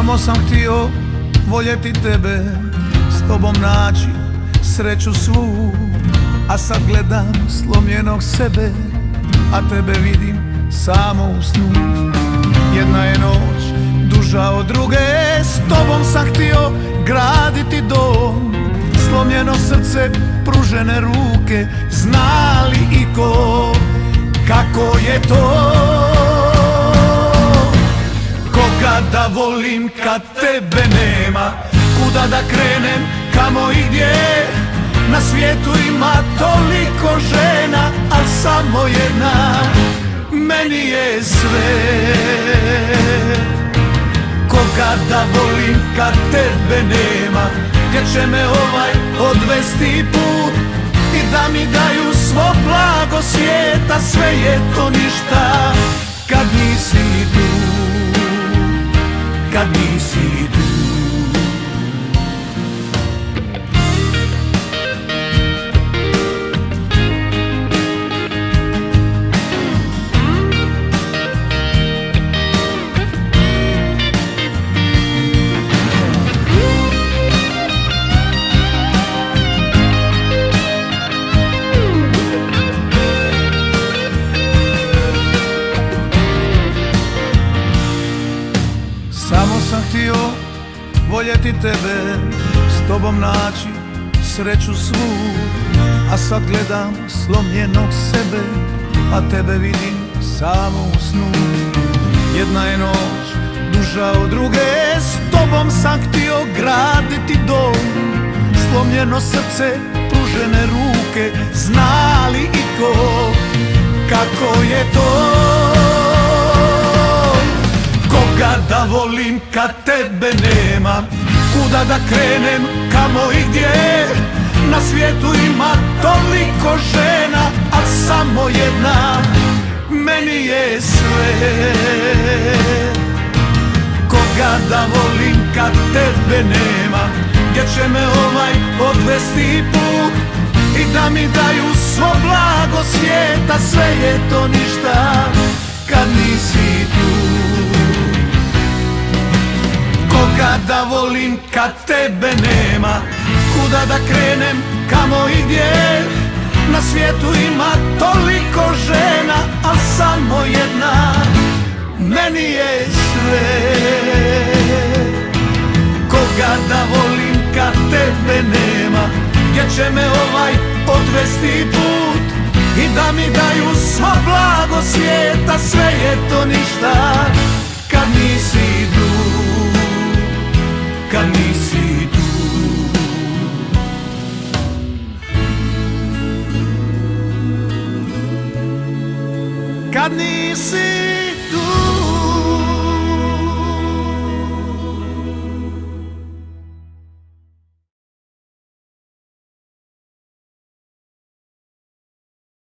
Samo sam htio voljeti tebe, s tobom naći sreću svu. A sad gledam slomljenog sebe, a tebe vidim samo u snu. Jedna je noć duža od druge, s tobom sam htio graditi dom. Slomljeno srce, pružene ruke, zna li iko kako je to? Koga da volim kad tebe nema, kuda da krenem, kamo i gdje? Na svijetu ima toliko žena, al samo jedna meni je sve. Koga da volim kad tebe nema, gdje će me odvesti put i da mi daju svo blago svijeta, sve je to ništa kad nisi tu, kad nisi tu. Samo sam htio voljeti tebe, s tobom naći sreću svu. A sad gledam slomljenog sebe, a tebe vidim samo u snu. Jedna je noć duža od druge, s tobom sam htio graditi dom. Slomljeno srce, pružene ruke, zna li iko kako je to? Koga da volim kad tebe nema, kuda da krenem, kamo i gdje? Na svijetu ima toliko žena, a samo jedna meni je sve. Koga da volim kad tebe nema, gdje će me odvesti put i da mi daju svo blago svijeta, sve je to ništa kad nisi tu. Koga da volim kad tebe nema, kuda da krenem, kamo i gdje? Na svijetu ima toliko žena, a samo jedna meni je sve. Koga da volim kad tebe nema, gdje će me odvesti put i da mi daju svo blago svijeta, sve je to ništa kad nisi tu, kad nisi tu. Kad nisi